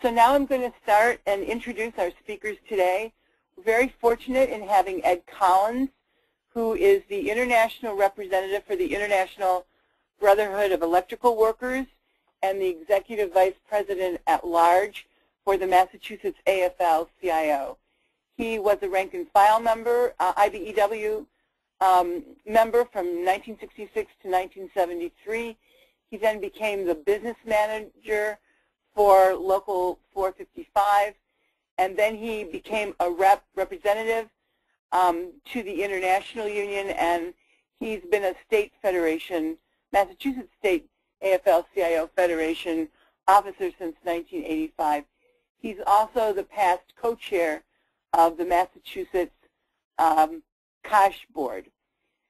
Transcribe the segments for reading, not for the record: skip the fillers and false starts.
So now I'm going to start and introduce our speakers today. We're very fortunate in having Ed Collins, who is the international representative for the International Brotherhood of Electrical Workers and the Executive Vice President at Large for the Massachusetts AFL-CIO. He was a rank and file member, IBEW member from 1966 to 1973. He then became the business manager for Local 455, and then he became a representative to the International Union, and he's been a state federation, Massachusetts State AFL-CIO Federation officer since 1985. He's also the past co-chair of the Massachusetts MassCOSH board.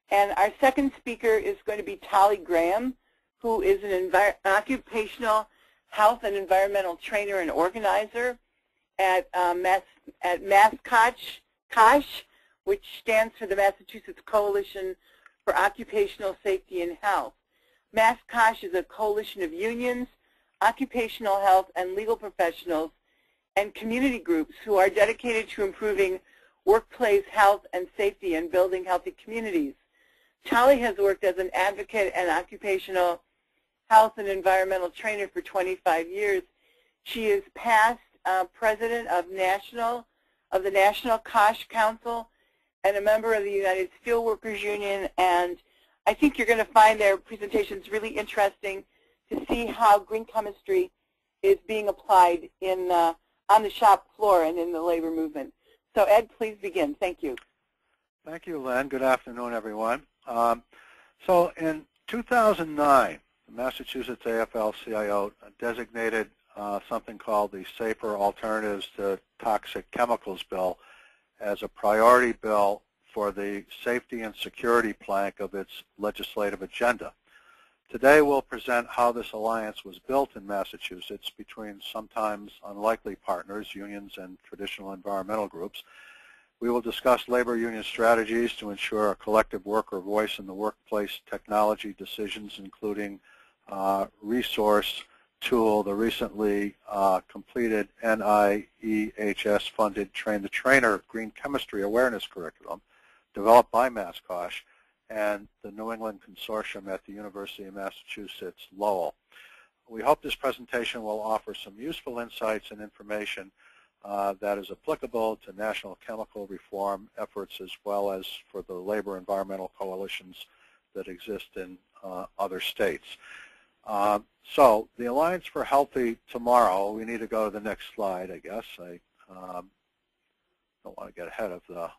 And our second speaker is going to be Tolle Graham, who is an occupational health and environmental trainer and organizer at MassCOSH, which stands for the Massachusetts Coalition for Occupational Safety and Health. MassCOSH is a coalition of unions, occupational health and legal professionals, and community groups who are dedicated to improving workplace health and safety and building healthy communities. Tolle has worked as an advocate and occupational health and environmental trainer for 25 years. She is past president of the National COSH Council and a member of the United Steelworkers Union, and I think you're going to find their presentations really interesting to see how green chemistry is being applied in on the shop floor and in the labor movement. So Ed, please begin. Thank you. Thank you, Len. Good afternoon, everyone. So in 2009, the Massachusetts AFL-CIO designated something called the Safer Alternatives to Toxic Chemicals Bill as a priority bill for the safety and security plank of its legislative agenda. Today we'll present how this alliance was built in Massachusetts between sometimes unlikely partners, unions and traditional environmental groups. We will discuss labor union strategies to ensure a collective worker voice in the workplace technology decisions, including resource tool, the recently completed NIEHS-funded Train the Trainer Green Chemistry Awareness Curriculum developed by MassCOSH and the New England Consortium at the University of Massachusetts Lowell. We hope this presentation will offer some useful insights and information that is applicable to national chemical reform efforts as well as for the labor environmental coalitions that exist in other states. So the Alliance for Healthy Tomorrow, we need to go to the next slide, I guess. I don't want to get ahead of the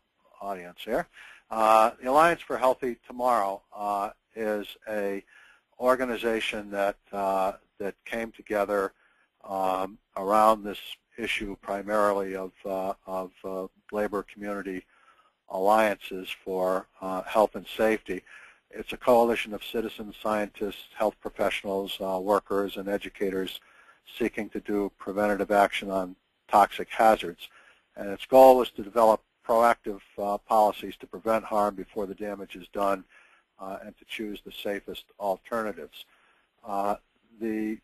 audience here. The Alliance for Healthy Tomorrow is an organization that came together around this issue primarily of labor community alliances for health and safety. It's a coalition of citizens, scientists, health professionals, workers, and educators seeking to do preventative action on toxic hazards. And its goal was to develop proactive policies to prevent harm before the damage is done and to choose the safest alternatives. The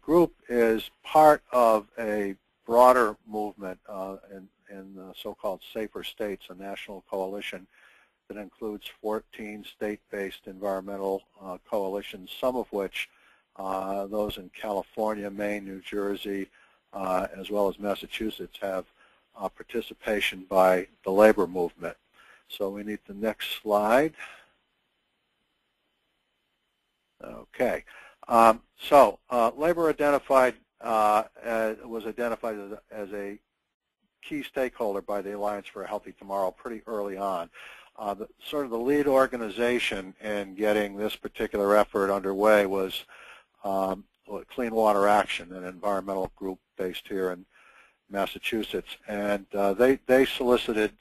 group is part of a broader movement in the so-called Safer States, a national coalition that includes 14 state-based environmental coalitions, some of which, those in California, Maine, New Jersey, as well as Massachusetts, have participation by the labor movement. So we need the next slide. Okay. Labor was identified as a key stakeholder by the Alliance for a Healthy Tomorrow pretty early on. Sort of the lead organization in getting this particular effort underway was Clean Water Action, an environmental group based here in Massachusetts, and they solicited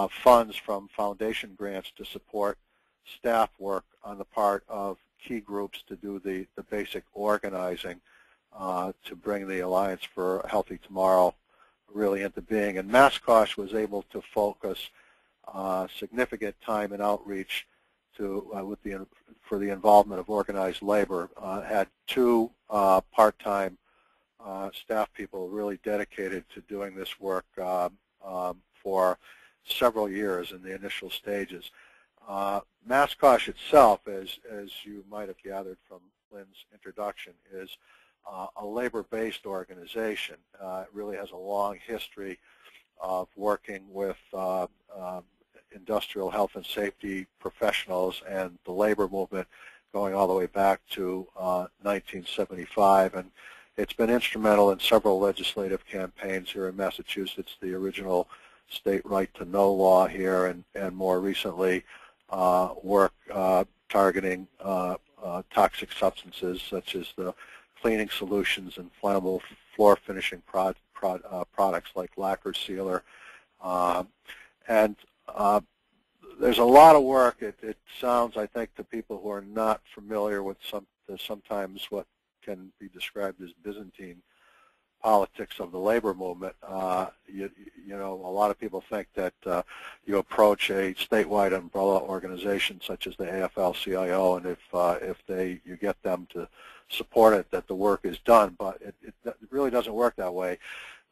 funds from foundation grants to support staff work on the part of key groups to do the basic organizing to bring the Alliance for a Healthy Tomorrow really into being. And MassCOSH was able to focus significant time and outreach to for the involvement of organized labor. Had two part-time staff people really dedicated to doing this work for several years in the initial stages. MassCOSH itself, as you might have gathered from Lynn's introduction, is a labor-based organization. It really has a long history of working with industrial health and safety professionals and the labor movement going all the way back to 1975. And it's been instrumental in several legislative campaigns here in Massachusetts, the original state right to know law here, and more recently work targeting toxic substances such as the cleaning solutions and flammable floor finishing products like lacquer sealer. There's a lot of work. It sounds, I think, to people who are not familiar with sometimes what can be described as Byzantine politics of the labor movement. You know, a lot of people think that you approach a statewide umbrella organization such as the AFL-CIO, and if you get them to support it, that the work is done. But it really doesn't work that way.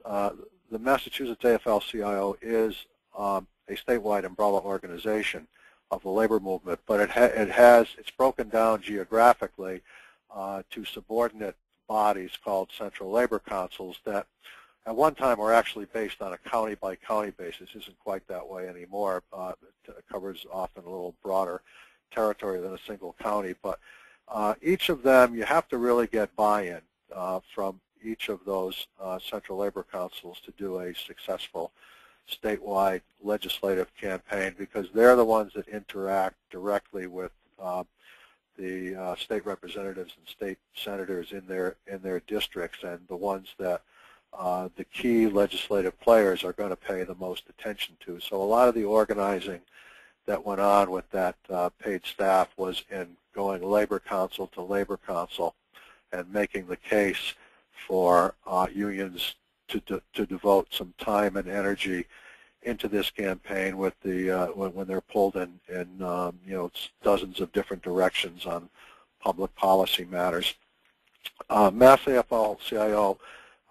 The Massachusetts AFL-CIO is a statewide umbrella organization of the labor movement, but it's broken down geographically to subordinate bodies called central labor councils that at one time were actually based on a county-by-county basis. Isn't quite that way anymore. It covers often a little broader territory than a single county, but each of them, you have to really get buy-in from each of those central labor councils to do a successful statewide legislative campaign, because they're the ones that interact directly with the state representatives and state senators in their districts, and the ones that the key legislative players are going to pay the most attention to. So a lot of the organizing that went on with that paid staff was in going labor council to labor council and making the case for unions to devote some time and energy into this campaign with the when they're pulled in you know, dozens of different directions on public policy matters. Mass AFL-CIO,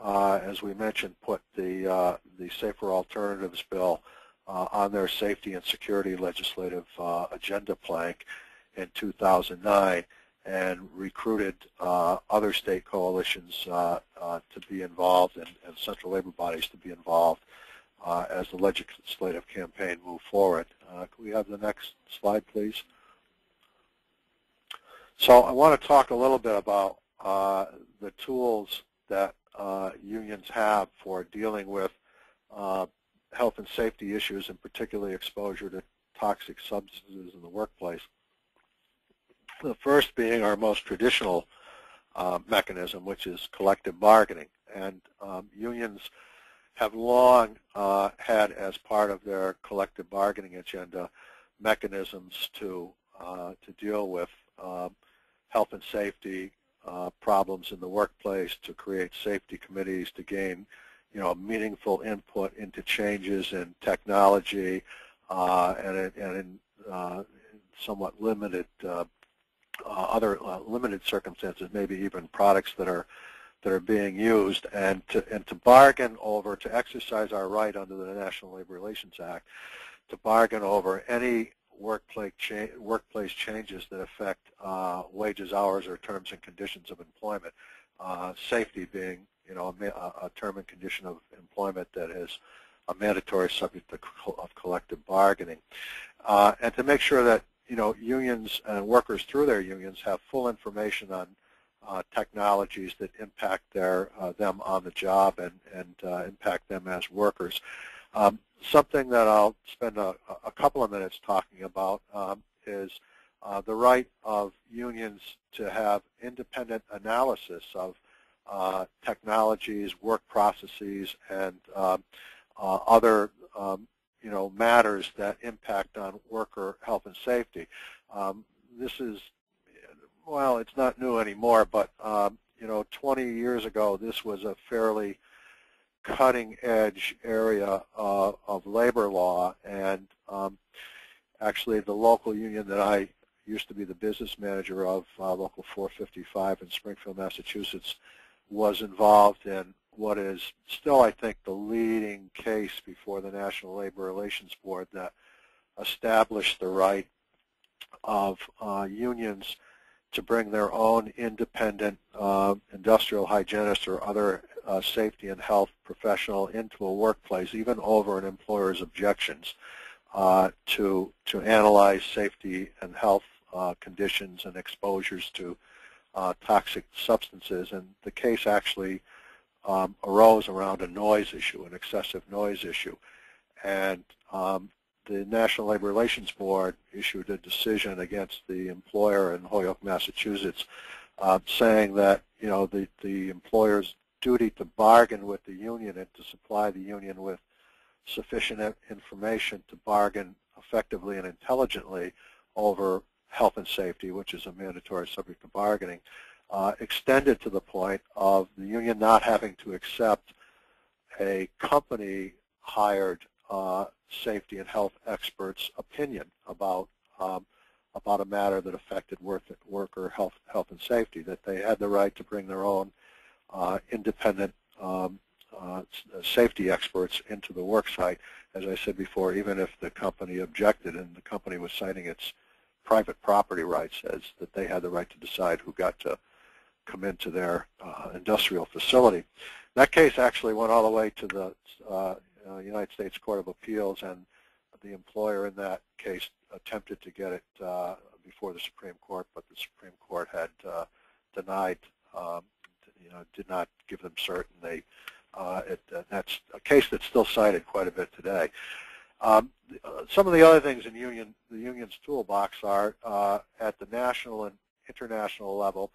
as we mentioned, put the Safer Alternatives Bill on their safety and security legislative agenda plank in 2009, and recruited other state coalitions to be involved and central labor bodies to be involved as the legislative campaign moved forward. Can we have the next slide, please? So I want to talk a little bit about the tools that unions have for dealing with health and safety issues, and particularly exposure to toxic substances in the workplace. The first being our most traditional mechanism, which is collective bargaining. And unions have long had as part of their collective bargaining agenda mechanisms to deal with health and safety problems in the workplace, to create safety committees, to gain, you know, meaningful input into changes in technology and in somewhat limited other limited circumstances, maybe even products that are being used, and to bargain over, to exercise our right under the National Labor Relations Act, to bargain over any workplace changes that affect wages, hours, or terms and conditions of employment. Safety being, you know, a term and condition of employment that is a mandatory subject of collective bargaining, and to make sure that, you know, unions and workers through their unions have full information on technologies that impact them on the job and impact them as workers. Something that I'll spend a couple of minutes talking about is the right of unions to have independent analysis of technologies, work processes, and other you know, matters that impact on worker health and safety. This is, well, it's not new anymore, but you know, 20 years ago, this was a fairly cutting-edge area of labor law, and actually the local union that I used to be the business manager of, Local 455 in Springfield, Massachusetts, was involved in what is still, I think, the leading case before the National Labor Relations Board that established the right of unions to bring their own independent industrial hygienist or other safety and health professional into a workplace, even over an employer's objections, to analyze safety and health conditions and exposures to toxic substances. And the case actually arose around a noise issue, an excessive noise issue. And the National Labor Relations Board issued a decision against the employer in Holyoke, Massachusetts, saying that the employer's duty to bargain with the union and to supply the union with sufficient information to bargain effectively and intelligently over health and safety, which is a mandatory subject to bargaining, extended to the point of the union not having to accept a company-hired safety and health expert's opinion about a matter that affected worker health and safety, that they had the right to bring their own independent safety experts into the work site, as I said before, even if the company objected and the company was citing its private property rights as that they had the right to decide who got to come into their industrial facility. That case actually went all the way to the United States Court of Appeals, and the employer in that case attempted to get it before the Supreme Court, but the Supreme Court had denied, did not give them cert, and that's a case that's still cited quite a bit today. Some of the other things in the union's toolbox are at the national and international level.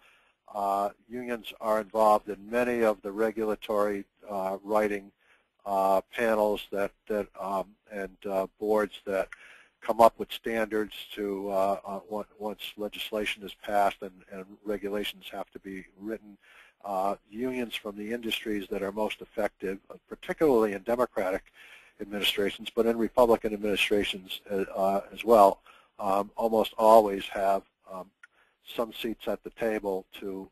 Unions are involved in many of the regulatory writing panels and boards that come up with standards to once legislation is passed and regulations have to be written. Unions from the industries that are most effective, particularly in Democratic administrations, but in Republican administrations as well, almost always have some seats at the table to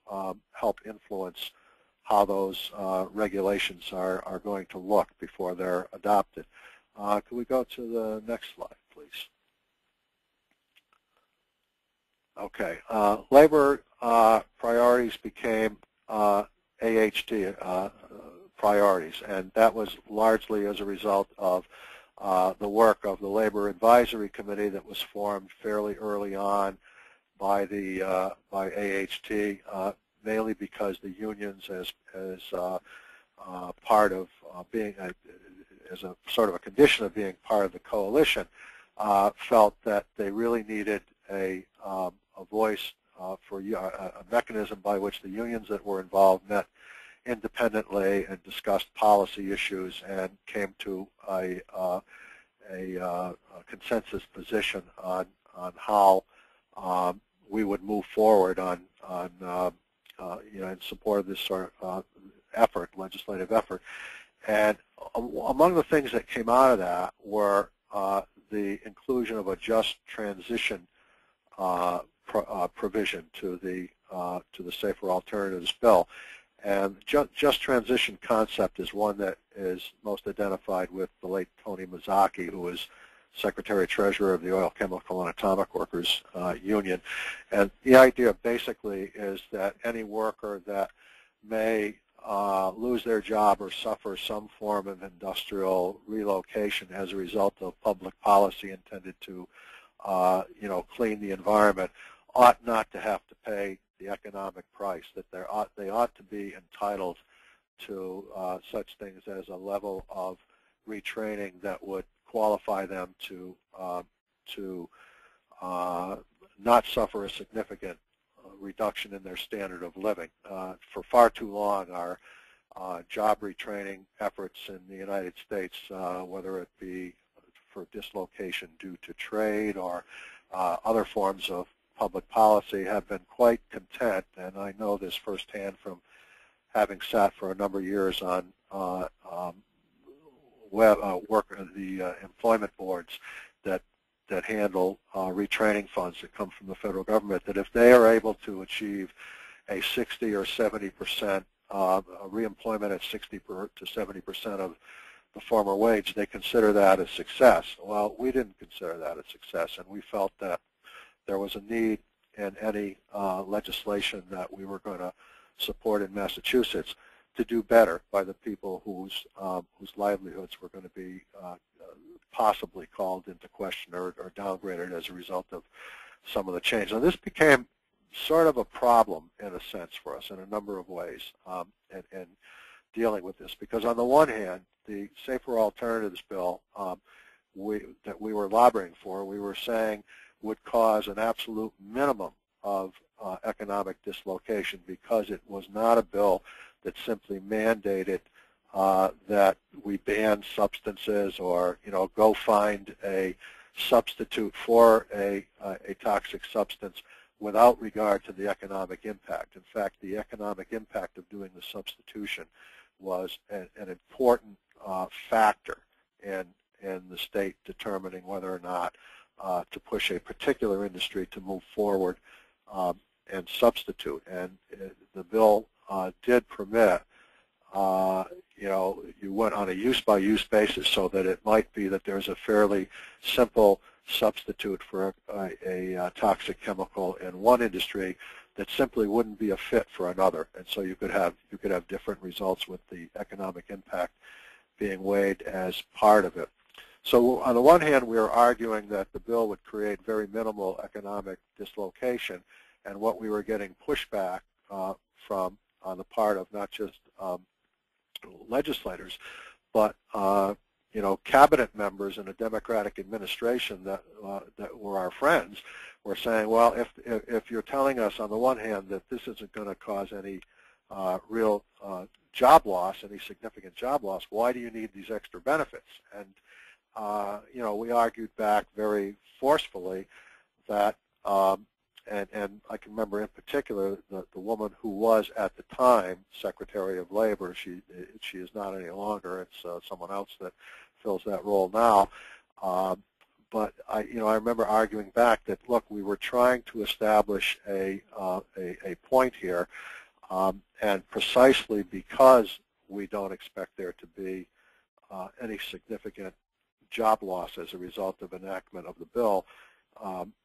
help influence how those regulations are going to look before they're adopted. Could we go to the next slide, please? Okay. Labor priorities became AHT priorities, and that was largely as a result of the work of the Labor Advisory Committee that was formed fairly early on by AHT, mainly because the unions, as part of being as a sort of a condition of being part of the coalition, felt that they really needed a voice for a mechanism by which the unions that were involved met independently and discussed policy issues and came to a consensus position on how we would move forward in support of this sort of effort, legislative effort. And among the things that came out of that were the inclusion of a just transition provision to the Safer Alternatives bill. And just transition concept is one that is most identified with the late Tony Mazzocchi, who was Secretary-Treasurer of the Oil, Chemical, and Atomic Workers Union. And the idea basically is that any worker that may lose their job or suffer some form of industrial relocation as a result of public policy intended to clean the environment ought not to have to pay the economic price, that they ought to be entitled to such things as a level of retraining that would qualify them to not suffer a significant reduction in their standard of living. For far too long, our job retraining efforts in the United States, whether it be for dislocation due to trade or other forms of public policy, have been quite content, and I know this firsthand from having sat for a number of years on the employment boards that handle retraining funds that come from the federal government, that if they are able to achieve a 60 or 70% reemployment at 60 to 70% of the former wage, they consider that a success. Well, we didn't consider that a success, and we felt that there was a need in any legislation that we were going to support in Massachusetts to do better by the people whose livelihoods were going to be possibly called into question or downgraded as a result of some of the change. Now, this became sort of a problem in a sense for us in a number of ways in dealing with this, because on the one hand, the Safer Alternatives Bill that we were lobbying for, we were saying would cause an absolute minimum of economic dislocation, because it was not a bill that simply mandated that we ban substances or, go find a substitute for a toxic substance without regard to the economic impact. In fact, the economic impact of doing the substitution was an important factor in the state determining whether or not to push a particular industry to move forward and substitute. And the bill did permit, you went on a use-by-use basis, so that it might be that there's a fairly simple substitute for a toxic chemical in one industry that simply wouldn't be a fit for another, and so you could have different results with the economic impact being weighed as part of it. So on the one hand, we are arguing that the bill would create very minimal economic dislocation, and what we were getting pushback from on the part of not just legislators, but cabinet members in a Democratic administration that were our friends, were saying, well, if you're telling us on the one hand that this isn't going to cause any real job loss, any significant job loss, why do you need these extra benefits? And we argued back very forcefully that, and I can remember in particular the woman who was at the time Secretary of Labor. She is not any longer. It's someone else that fills that role now. But I remember arguing back that, look, we were trying to establish a point here, and precisely because we don't expect there to be any significant job loss as a result of enactment of the bill,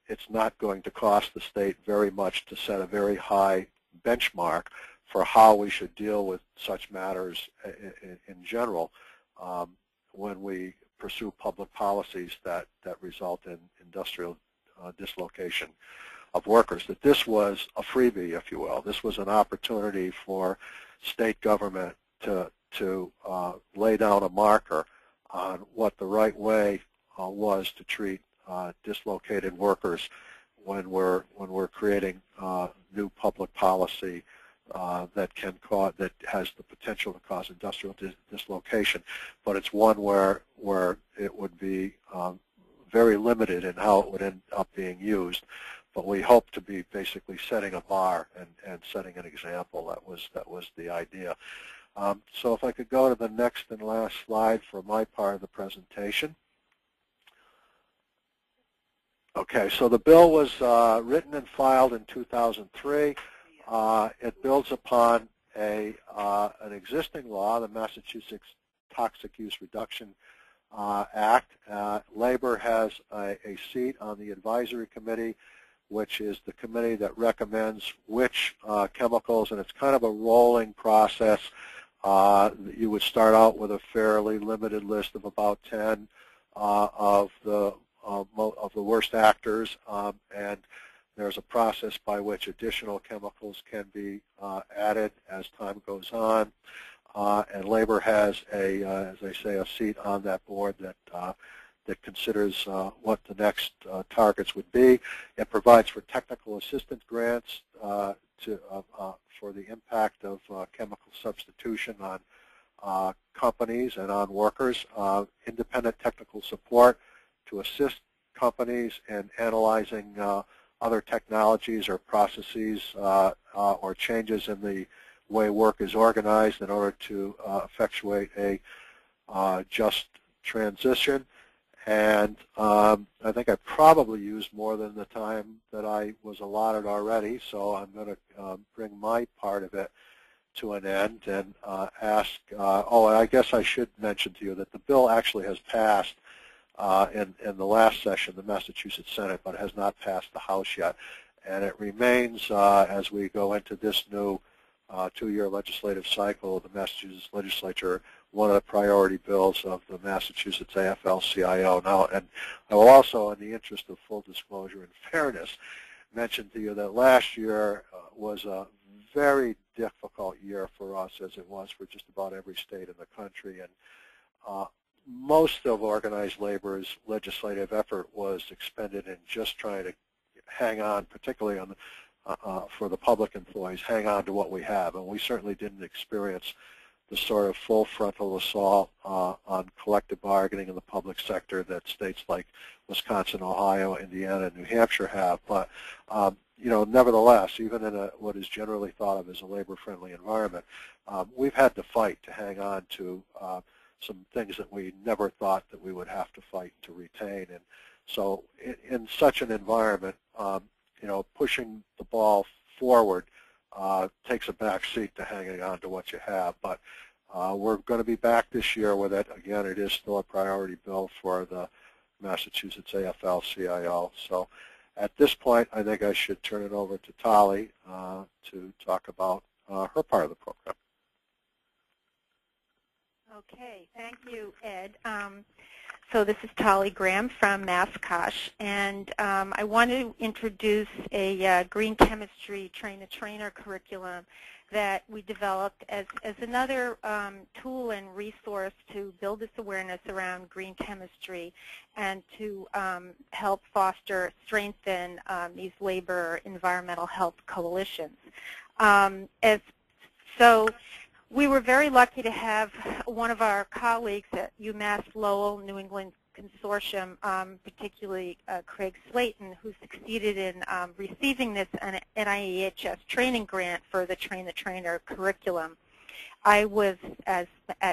it's not going to cost the state very much to set a very high benchmark for how we should deal with such matters in general when we pursue public policies that result in industrial dislocation of workers. That this was a freebie, if you will. This was an opportunity for state government to lay down a marker on what the right way was to treat dislocated workers when we're creating new public policy that has the potential to cause industrial dislocation, but it's one where it would be very limited in how it would end up being used. But we hope to be basically setting a bar and setting an example. That was the idea. So if I could go to the next and last slide for my part of the presentation. Okay, so the bill was written and filed in 2003. It builds upon an existing law, the Massachusetts Toxic Use Reduction Act. Labor has a seat on the advisory committee, which is the committee that recommends which chemicals, and it's kind of a rolling process. You would start out with a fairly limited list of about 10 of the worst actors, and there's a process by which additional chemicals can be added as time goes on. And Labor has as I say, a seat on that board that considers what the next targets would be. It provides for technical assistance grants for the impact of chemical substitution on companies and on workers, independent technical support to assist companies in analyzing other technologies or processes or changes in the way work is organized in order to effectuate a just transition. And I think I probably used more than the time that I was allotted already, so I'm going to bring my part of it to an end and ask, oh, I guess I should mention to you that the bill actually has passed in the last session, the Massachusetts Senate, but it has not passed the House yet. And it remains, as we go into this new two-year legislative cycle of the Massachusetts legislature, one of the priority bills of the Massachusetts AFL-CIO. Now, and I will also, in the interest of full disclosure and fairness, mention to you that last year was a very difficult year for us, as it was for just about every state in the country. And most of organized labor's legislative effort was expended in just trying to hang on, particularly on the, for the public employees, hang on to what we have. And we certainly didn't experience the sort of full frontal assault on collective bargaining in the public sector that states like Wisconsin, Ohio, Indiana, and New Hampshire have. But you know, nevertheless, even in what is generally thought of as a labor-friendly environment, we've had to fight to hang on to some things that we never thought that we would have to fight to retain. And so in such an environment, you know, pushing the ball forward takes a back seat to hanging on to what you have. But we're going to be back this year with it. Again, it is still a priority bill for the Massachusetts AFL-CIO. So at this point, I think I should turn it over to Tolle to talk about her part of the program. Okay, thank you, Ed. So this is Tolle Graham from MassCOSH, and I want to introduce a green chemistry train-the-trainer curriculum that we developed as another tool and resource to build this awareness around green chemistry and to help foster, strengthen these labor environmental health coalitions. So we were very lucky to have one of our colleagues at UMass Lowell New England Consortium, particularly Craig Slayton, who succeeded in receiving this NIEHS training grant for the Train the Trainer curriculum. I was, at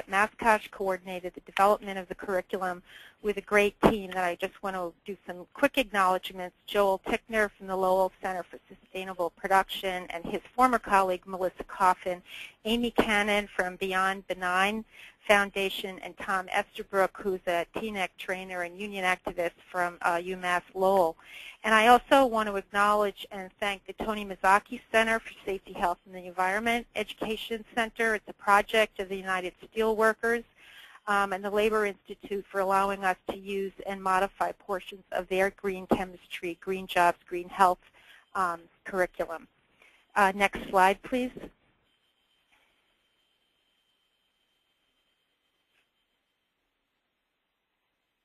MassCOSH, coordinated the development of the curriculum with a great team that I just want to do some quick acknowledgments. Joel Tickner from the Lowell Center for Sustainable Production and his former colleague Melissa Coffin, Amy Cannon from Beyond Benign Foundation, and Tom Esterbrook, who's a TNEC trainer and union activist from UMass Lowell. And I also want to acknowledge and thank the Tony Mazzocchi Center for Safety, Health, and the Environment Education Center. It's a project of the United Steelworkers and the Labor Institute for allowing us to use and modify portions of their green chemistry, green jobs, green health curriculum. Next slide, please.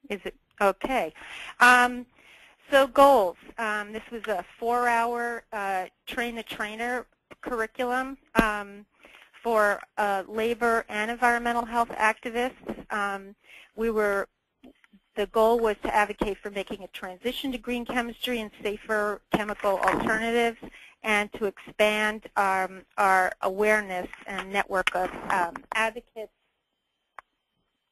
Is it okay? So goals. This was a 4-hour train-the-trainer curriculum for labor and environmental health activists. The goal was to advocate for making a transition to green chemistry and safer chemical alternatives, and to expand our awareness and network of advocates,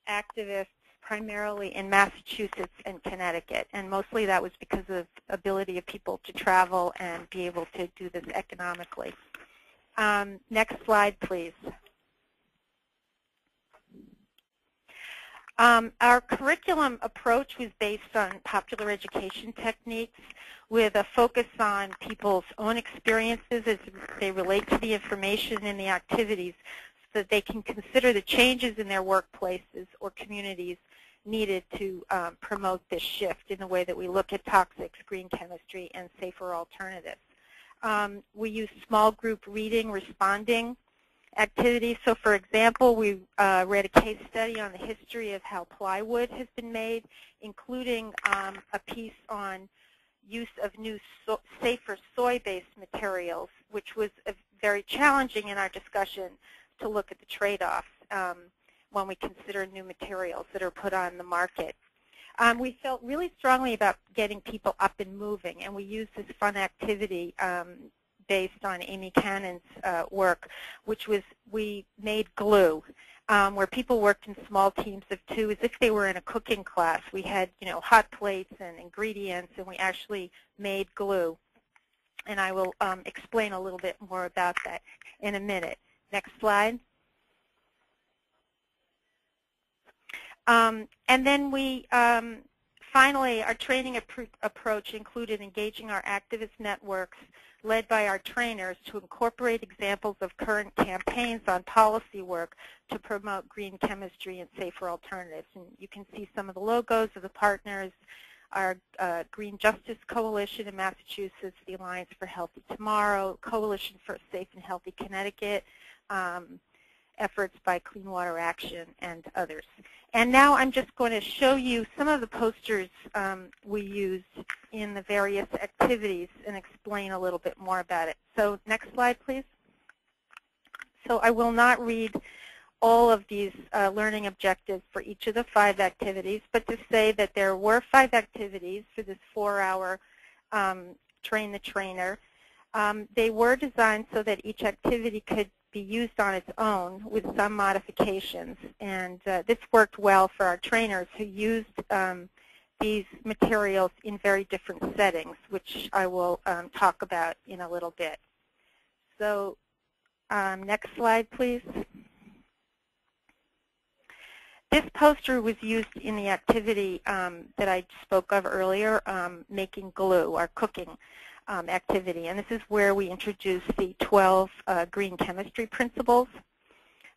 activists, primarily in Massachusetts and Connecticut, and mostly that was because of ability of people to travel and be able to do this economically. Next slide, please. Our curriculum approach was based on popular education techniques with a focus on people's own experiences as they relate to the information and the activities, so that they can consider the changes in their workplaces or communities needed to promote this shift in the way that we look at toxics, green chemistry, and safer alternatives. We use small group reading, responding activities. So for example, we read a case study on the history of how plywood has been made, including a piece on use of new safer soy-based materials, which was very challenging in our discussion to look at the trade-offs when we consider new materials that are put on the market. We felt really strongly about getting people up and moving, and we used this fun activity based on Amy Cannon's work, which was we made glue, where people worked in small teams of 2 as if they were in a cooking class. We had, hot plates and ingredients, and we actually made glue. And I will explain a little bit more about that in a minute. Next slide. And then we finally, our training approach included engaging our activist networks led by our trainers to incorporate examples of current campaigns on policy work to promote green chemistry and safer alternatives. And you can see some of the logos of the partners: our Green Justice Coalition in Massachusetts, the Alliance for Healthy Tomorrow, Coalition for a Safe and Healthy Connecticut, efforts by Clean Water Action, and others. And now I'm just going to show you some of the posters we used in the various activities and explain a little bit more about it. So next slide, please. So I will not read all of these learning objectives for each of the 5 activities, but to say that there were 5 activities for this 4-hour Train the Trainer. They were designed so that each activity could be used on its own with some modifications, and this worked well for our trainers who used these materials in very different settings, which I will talk about in a little bit. So next slide, please. This poster was used in the activity that I spoke of earlier, making glue, our cooking activity, and this is where we introduced the 12 green chemistry principles.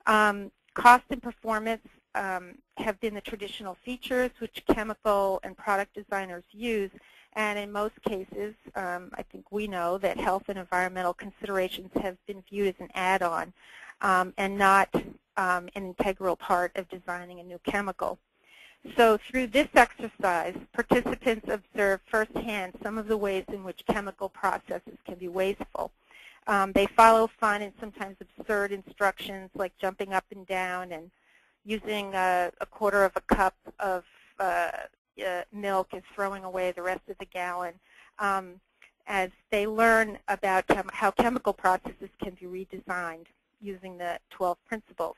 Cost and performance have been the traditional features which chemical and product designers use, and in most cases, I think we know that health and environmental considerations have been viewed as an add-on and not an integral part of designing a new chemical. So through this exercise, participants observe firsthand some of the ways in which chemical processes can be wasteful. They follow fun and sometimes absurd instructions like jumping up and down and using a quarter of a cup of milk and throwing away the rest of the gallon as they learn about how chemical processes can be redesigned using the 12 principles.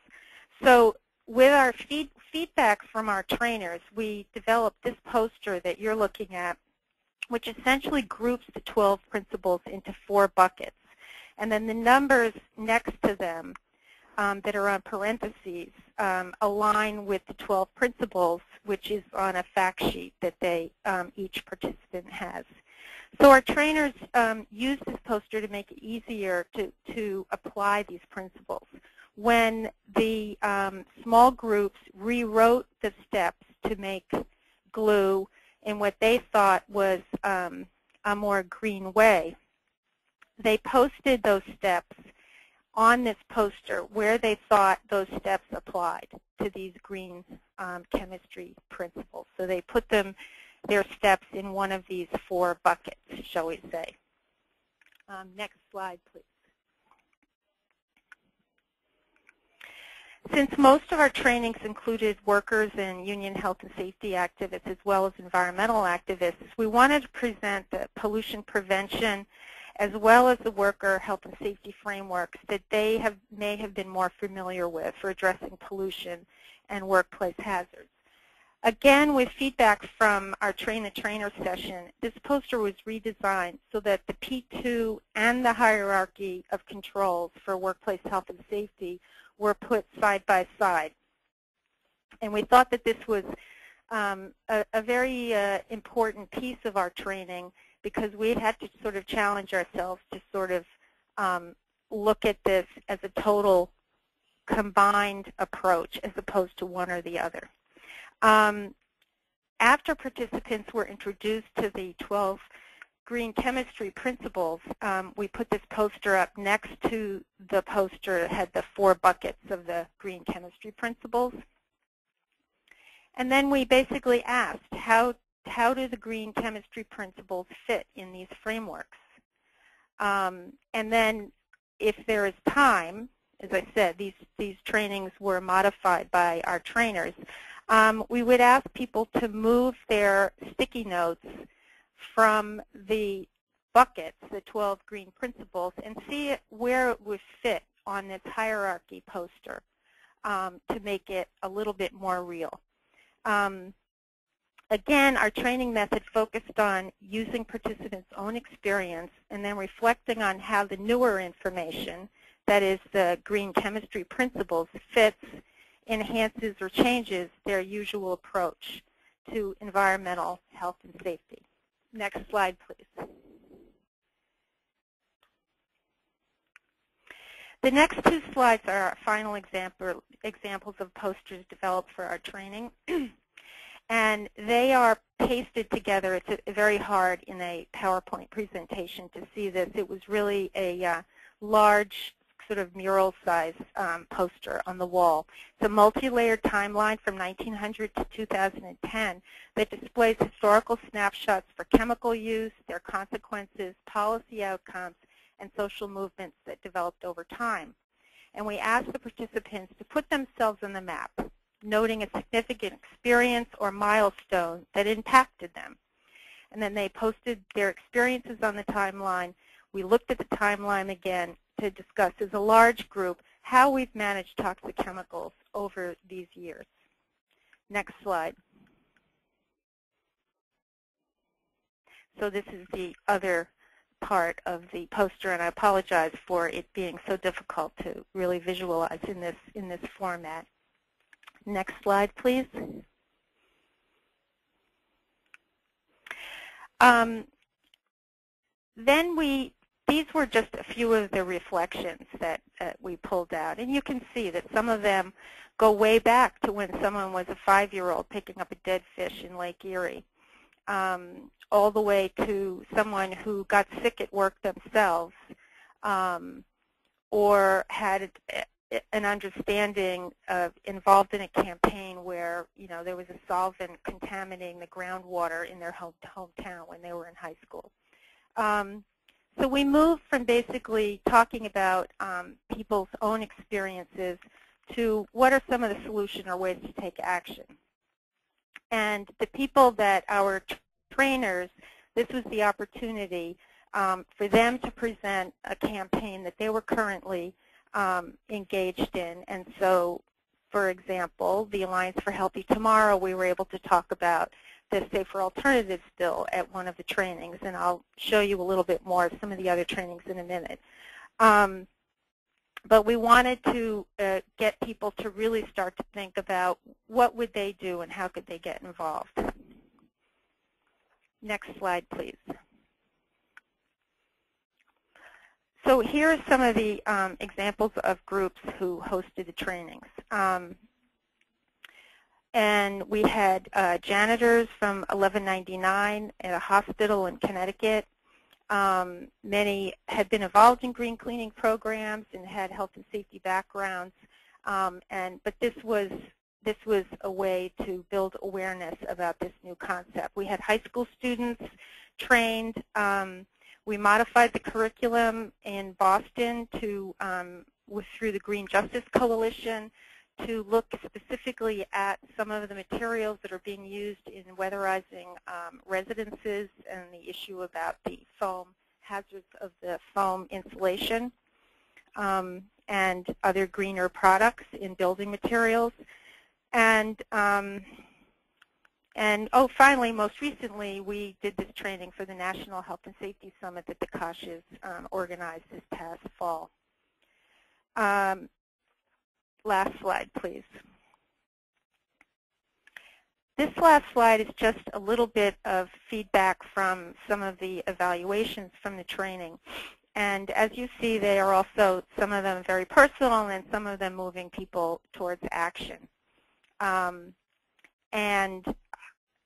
So with our feedback from our trainers, we developed this poster that you're looking at, which essentially groups the 12 principles into 4 buckets. And then the numbers next to them that are on parentheses align with the 12 principles, which is on a fact sheet that they each participant has. So our trainers use this poster to make it easier to apply these principles. When the small groups rewrote the steps to make glue in what they thought was a more green way, they posted those steps on this poster where they thought those steps applied to these green chemistry principles. So they put their steps in one of these 4 buckets, shall we say. Next slide, please. Since most of our trainings included workers and union health and safety activists as well as environmental activists, we wanted to present the pollution prevention as well as the worker health and safety frameworks that they may have been more familiar with for addressing pollution and workplace hazards. Again, with feedback from our Train the Trainer session, this poster was redesigned so that the P2 and the hierarchy of controls for workplace health and safety were put side by side. And we thought that this was a very important piece of our training because we had to sort of challenge ourselves to sort of look at this as a total combined approach as opposed to one or the other. After participants were introduced to the 12 green chemistry principles, we put this poster up next to the poster that had the 4 buckets of the green chemistry principles. And then we basically asked, how do the green chemistry principles fit in these frameworks? And then if there is time, as I said, these trainings were modified by our trainers, we would ask people to move their sticky notes from the buckets, the 12 green principles, and see where it would fit on this hierarchy poster to make it a little bit more real. Again, our training method focused on using participants' own experience and then reflecting on how the newer information that is the green chemistry principles, fits, enhances, or changes their usual approach to environmental health and safety. Next slide, please. The next two slides are our final examples of posters developed for our training. And they are pasted together. It's very hard in a PowerPoint presentation to see this. It was really a large sort of mural-sized poster on the wall. It's a multi-layered timeline from 1900 to 2010 that displays historical snapshots for chemical use, their consequences, policy outcomes, and social movements that developed over time. And we asked the participants to put themselves on the map, noting a significant experience or milestone that impacted them. And then they posted their experiences on the timeline. We looked at the timeline again to discuss as a large group how we've managed toxic chemicals over these years. Next slide. So this is the other part of the poster, and I apologize for it being so difficult to really visualize in this format. Next slide, please. These were just a few of the reflections that we pulled out, and you can see that some of them go way back to when someone was a 5-year-old picking up a dead fish in Lake Erie, all the way to someone who got sick at work themselves, or had an understanding of involved in a campaign where there was a solvent contaminating the groundwater in their hometown when they were in high school. So we moved from basically talking about people's own experiences to what are some of the solutions or ways to take action. And the people that our trainers, this was the opportunity for them to present a campaign that they were currently engaged in. And so, for example, the Alliance for Healthy Tomorrow, we were able to talk about the Safer Alternatives bill at one of the trainings, and I'll show you a little bit more of some of the other trainings in a minute. But we wanted to get people to really start to think about what would they do and how could they get involved. Next slide, please. So here are some of the examples of groups who hosted the trainings. And we had janitors from 1199 at a hospital in Connecticut. Many had been involved in green cleaning programs and had health and safety backgrounds. But this was a way to build awareness about this new concept. We had high school students trained. We modified the curriculum in Boston through the Green Justice Coalition to look specifically at some of the materials that are being used in weatherizing residences and the issue about the foam hazards of the foam insulation and other greener products in building materials. And finally, most recently, we did this training for the National Health and Safety Summit that the COSH organized this past fall. Last slide, please. This last slide is just a little bit of feedback from some of the evaluations from the training. And as you see, they are also, some of them very personal and some of them moving people towards action. And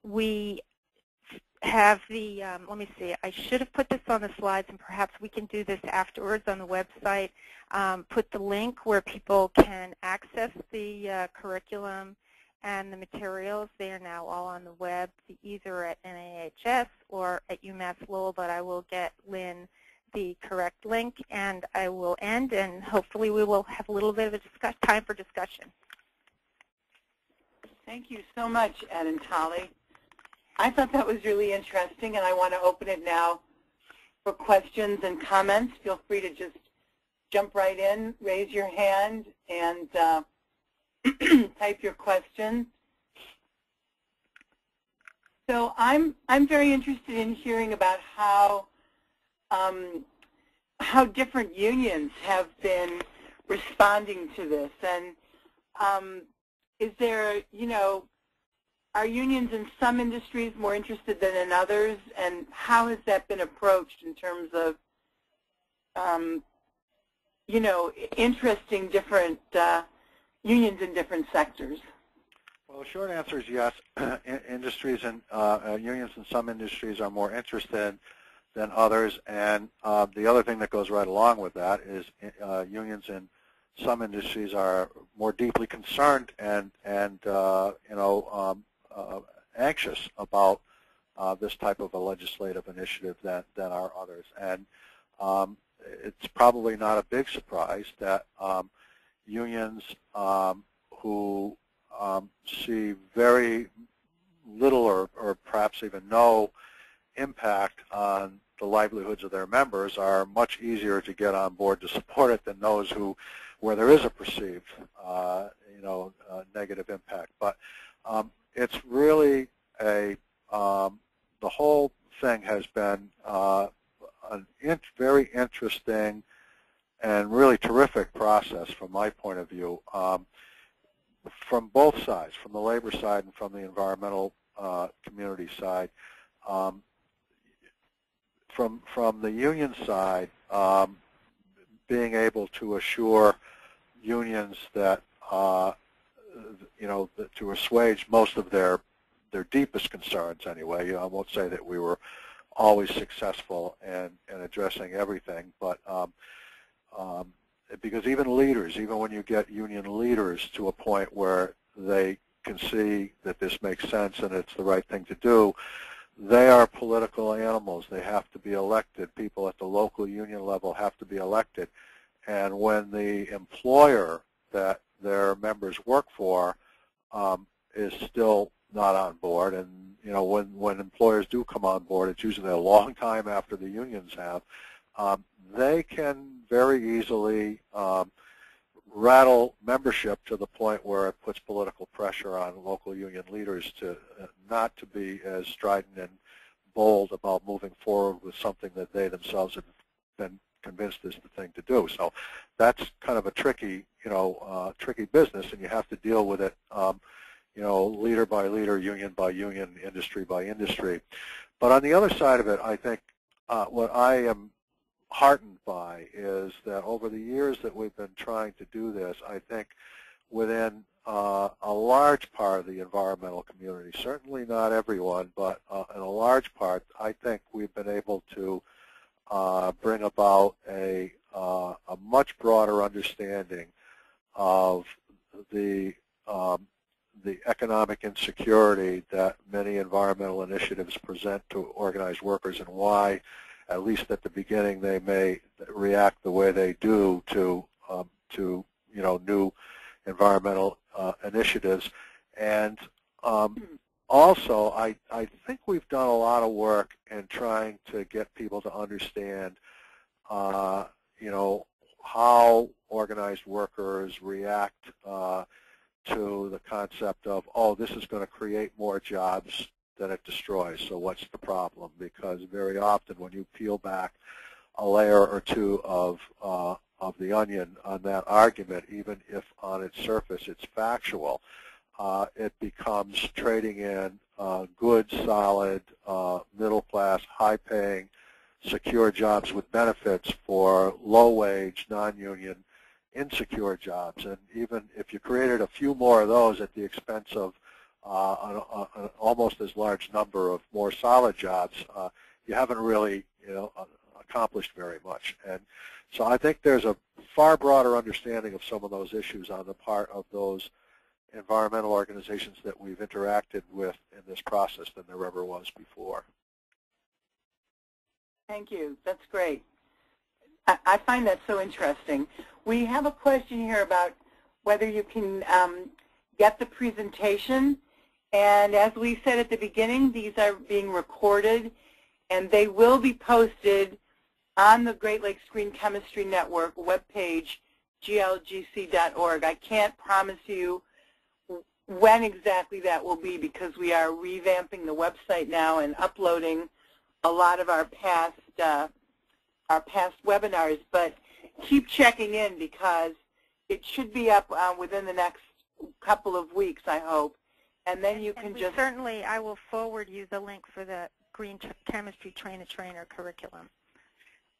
we have the, let me see, I should have put this on the slides, and perhaps we can do this afterwards on the website. Put the link where people can access the curriculum and the materials. They are now all on the web, either at NIHS or at UMass Lowell, but I will get Lynn the correct link, and I will end, and hopefully we will have a little bit of a time for discussion. Thank you so much, Ed and Tolle. I thought that was really interesting, and I want to open it now for questions and comments. Feel free to just jump right in, raise your hand, and type your questions. So I'm very interested in hearing about how how different unions have been responding to this. And is there, are unions in some industries more interested than in others? And how has that been approached in terms of, interesting different unions in different sectors? Well, the short answer is yes. Industries and unions in some industries are more interested than others, and the other thing that goes right along with that is unions in some industries are more deeply concerned and anxious about this type of a legislative initiative than are others. And it's probably not a big surprise that unions who see very little or perhaps even no impact on the livelihoods of their members are much easier to get on board to support it than those where there is a perceived negative impact. But it's really the whole thing has been a very interesting and really terrific process from my point of view, from both sides, from the labor side and from the environmental community side. From the union side, being able to assure unions that to assuage most of their deepest concerns anyway. I won't say that we were always successful in addressing everything, but because even leaders, even when you get union leaders to a point where they can see that this makes sense and it's the right thing to do, they are political animals. They have to be elected. People at the local union level have to be elected. And when the employer that their members work for is still not on board, and when employers do come on board, it's usually a long time after the unions have, they can very easily rattle membership to the point where it puts political pressure on local union leaders to not to be as strident and bold about moving forward with something that they themselves have been convinced is the thing to do. So that's kind of a tricky, tricky business, and you have to deal with it, leader by leader, union by union, industry by industry. But on the other side of it, I think what I am heartened by is that over the years that we've been trying to do this, I think within a large part of the environmental community, certainly not everyone, but in a large part, I think we've been able to bring about a much broader understanding of the economic insecurity that many environmental initiatives present to organized workers, and why, at least at the beginning, they may react the way they do to new environmental initiatives. And also, I think we've done a lot of work in trying to get people to understand, how organized workers react to the concept of, oh, this is going to create more jobs than it destroys, so what's the problem? Because very often when you peel back a layer or two of the onion on that argument, even if on its surface it's factual, it becomes trading in good, solid, middle-class, high-paying, secure jobs with benefits for low-wage, non-union, insecure jobs. And even if you created a few more of those at the expense of an almost as large number of more solid jobs, you haven't really accomplished very much. And so I think there's a far broader understanding of some of those issues on the part of those environmental organizations that we've interacted with in this process than there ever was before. Thank you. That's great. I find that so interesting. We have a question here about whether you can get the presentation. And as we said at the beginning, these are being recorded, and they will be posted on the Great Lakes Green Chemistry Network webpage, glgc.org. I can't promise you when exactly that will be, because we are revamping the website now and uploading a lot of our past our past webinars, but keep checking in because it should be up within the next couple of weeks, I hope. And then you can just... Certainly, I will forward you the link for the Green Chemistry Trainer curriculum.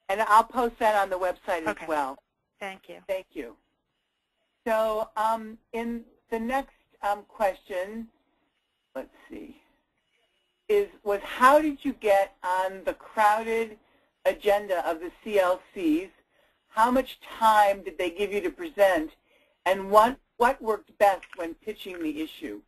And I'll post that on the website as well. Thank you. Thank you. So in the next question, let's see, was how did you get on the crowded agenda of the CLCs? How much time did they give you to present? And what worked best when pitching the issue?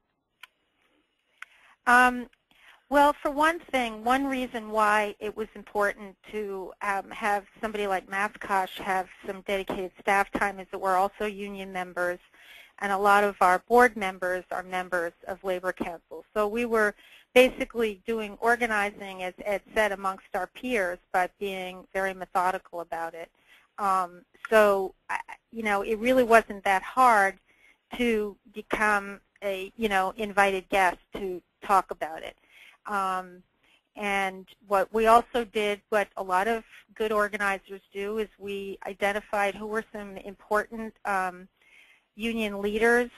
Well, for one thing, one reason why it was important to have somebody like MassCOSH have some dedicated staff time is that we're also union members, and a lot of our board members are members of labor councils. So we were basically doing organizing, as Ed said, amongst our peers, but being very methodical about it. So, you know, it really wasn't that hard to become a, invited guest to talk about it. And what we also did, what a lot of good organizers do, is we identified who were some important union leaders,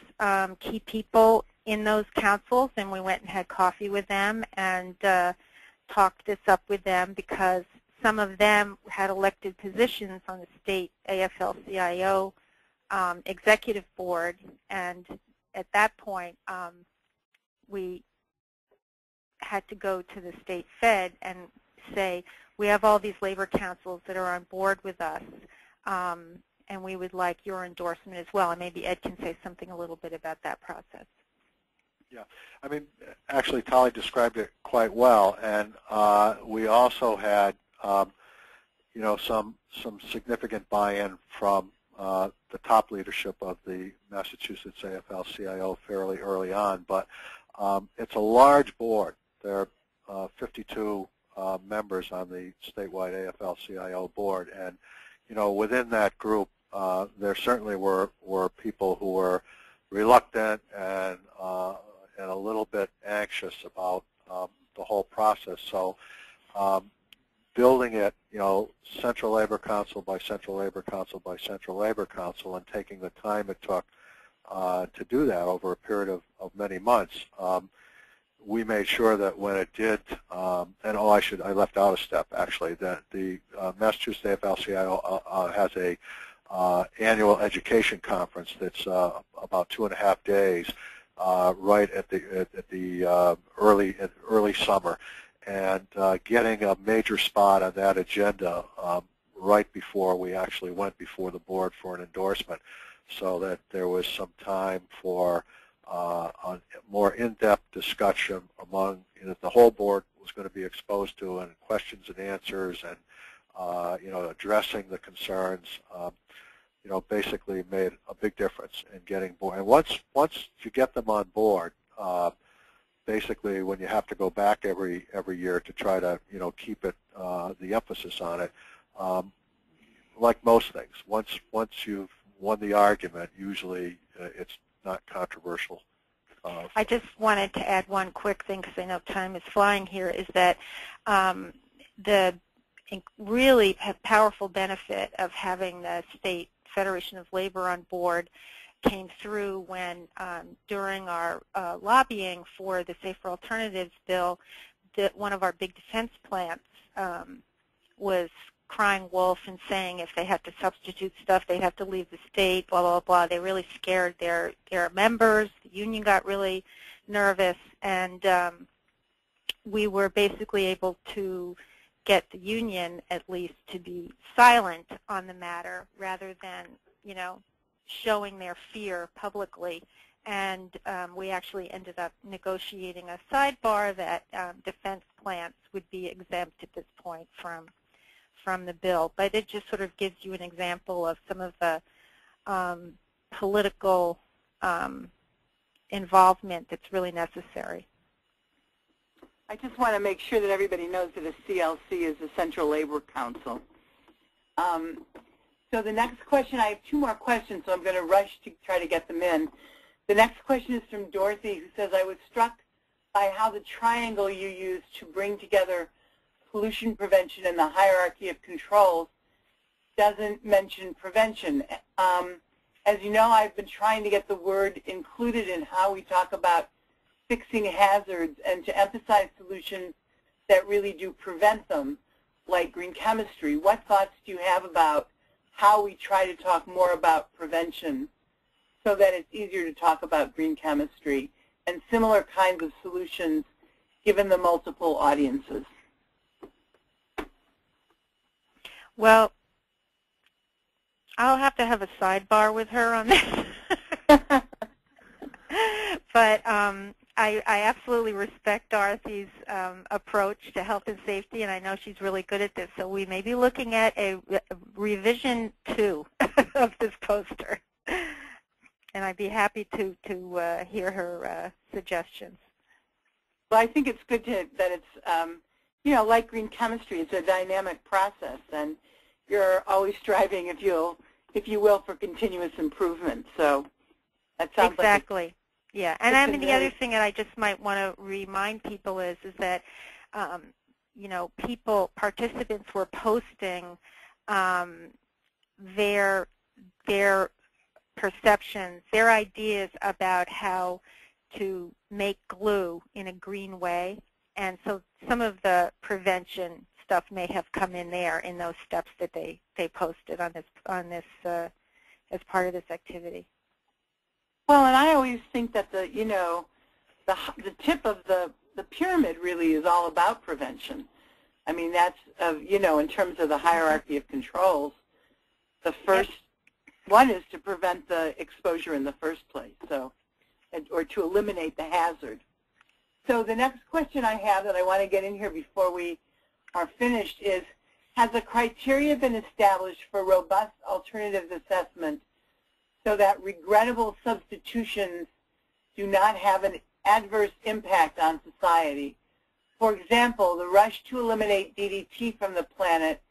key people in those councils, and we went and had coffee with them and talked this up with them because some of them had elected positions on the state AFL-CIO executive board, and at that point we had to go to the state Fed and say, we have all these labor councils that are on board with us, and we would like your endorsement as well. And maybe Ed can say something a little bit about that process. Yeah, I mean, actually, Tolle described it quite well, and we also had, some significant buy-in from the top leadership of the Massachusetts AFL-CIO fairly early on. But it's a large board. There are 52 members on the statewide AFL-CIO board, and within that group, there certainly were people who were reluctant and a little bit anxious about the whole process. So building it, Central Labor Council by Central Labor Council by Central Labor Council, and taking the time it took to do that over a period of many months, we made sure that when it did, and I left out a step actually, that the Massachusetts AFL-CIO has a annual education conference that's about 2.5 days, right at the early summer, and getting a major spot on that agenda right before we actually went before the board for an endorsement, so that there was some time for a more in-depth discussion among the whole board was going to be exposed to, and questions and answers, and addressing the concerns. Basically made a big difference in getting board. And once you get them on board, basically when you have to go back every year to try to keep it the emphasis on it, like most things, once you've won the argument, usually it's not controversial. I just wanted to add one quick thing because I know time is flying here, is that the really powerful benefit of having the State Federation of Labor on board came through when during our lobbying for the Safer Alternatives bill, one of our big defense plants was crying wolf and saying if they had to substitute stuff, they'd have to leave the state, blah, blah, blah. They really scared their members. The union got really nervous, and we were basically able to get the union at least to be silent on the matter rather than, showing their fear publicly. And we actually ended up negotiating a sidebar that defense plants would be exempt at this point from the bill. But it just sort of gives you an example of some of the political involvement that's really necessary. I just want to make sure that everybody knows that a CLC is a Central Labor Council. So the next question, I have 2 more questions, so I'm going to rush to try to get them in. The next question is from Dorothy, who says, I was struck by how the triangle you used to bring together pollution prevention and the hierarchy of controls doesn't mention prevention. As you know, I've been trying to get the word included in how we talk about fixing hazards and to emphasize solutions that really do prevent them, like green chemistry. What thoughts do you have about how we try to talk more about prevention so that it's easier to talk about green chemistry and similar kinds of solutions given the multiple audiences? Well, I'll have to have a sidebar with her on this. But I absolutely respect Dorothy's approach to health and safety, and I know she's really good at this. So we may be looking at a revision 2 of this poster. And I'd be happy to hear her suggestions. Well, I think it's good that it's, you know, like green chemistry, it's a dynamic process, and you're always striving, if you will, for continuous improvement. So that sounds exactly. Yeah, and I mean the very other thing that I just might want to remind people is that, you know, participants were posting their perceptions, their ideas about how to make glue in a green way, and so some of the prevention stuff may have come in there in those steps that they posted on this as part of this activity. Well, and I always think that the tip of the pyramid really is all about prevention. I mean, that's you know, in terms of the hierarchy of controls, the first one is to prevent the exposure in the first place, so or to eliminate the hazard. So the next question I have that I want to get in here before we are finished is, has a criteria been established for robust alternatives assessment so that regrettable substitutions do not have an adverse impact on society? For example, the rush to eliminate DDT from the planet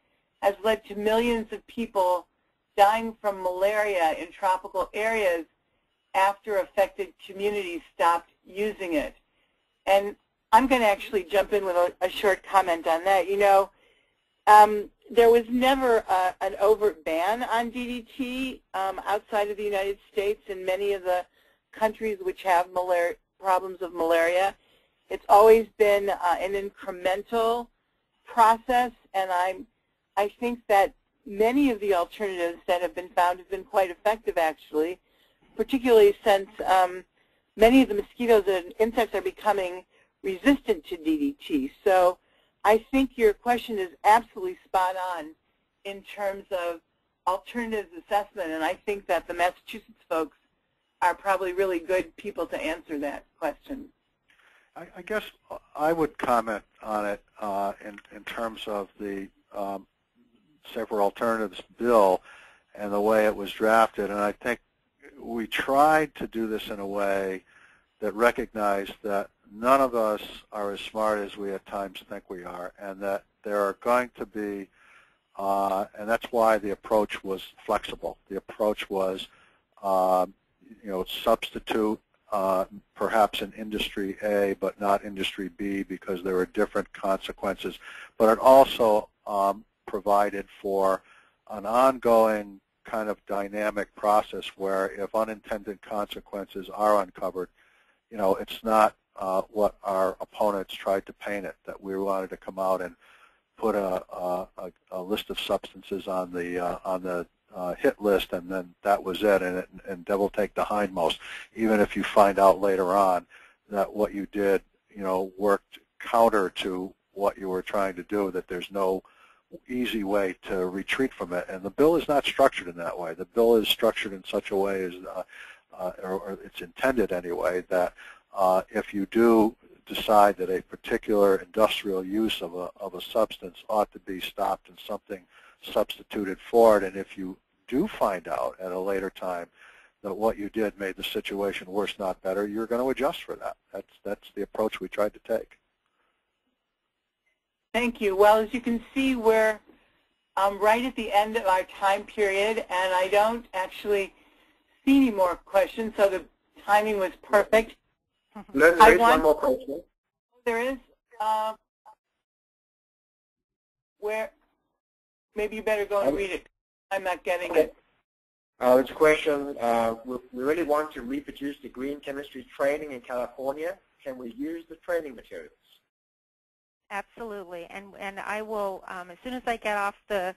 has led to millions of people dying from malaria in tropical areas after affected communities stopped using it. And I'm going to actually jump in with a short comment on that. You know, there was never an overt ban on DDT outside of the United States in many of the countries which have problems of malaria. It's always been an incremental process, and I think that many of the alternatives that have been found have been quite effective, actually, particularly since many of the mosquitoes and insects are becoming resistant to DDT. So I think your question is absolutely spot on in terms of alternatives assessment, and I think that the Massachusetts folks are probably really good people to answer that question. I guess I would comment on it in terms of the Safer Alternatives bill and the way it was drafted, and I think we tried to do this in a way that recognized that none of us are as smart as we at times think we are, and that there are going to be, and that's why the approach was flexible. The approach was, you know, substitute perhaps in industry A but not industry B because there were different consequences, but it also provided for an ongoing kind of dynamic process where if unintended consequences are uncovered, you know, it's not what our opponents tried to paint it, that we wanted to come out and put a list of substances on the hit list, and then that was it, and devil take the hindmost. Even if you find out later on that what you did, you know, worked counter to what you were trying to do, that there's no easy way to retreat from it. And the bill is not structured in that way. The bill is structured in such a way as, or it's intended anyway, that if you do decide that a particular industrial use of a substance ought to be stopped and something substituted for it, and if you do find out at a later time that what you did made the situation worse, not better, you're going to adjust for that. That's the approach we tried to take. Thank you. Well, as you can see, we're right at the end of our time period, and I don't actually see any more questions, so the timing was perfect. There is one more question. There is? Where? Maybe you better go and read it. I'm not getting it. It's a question. We really want to reproduce the green chemistry training in California. Can we use the training materials? Absolutely. And I will, as soon as I get off the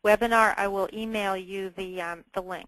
webinar, I will email you the link.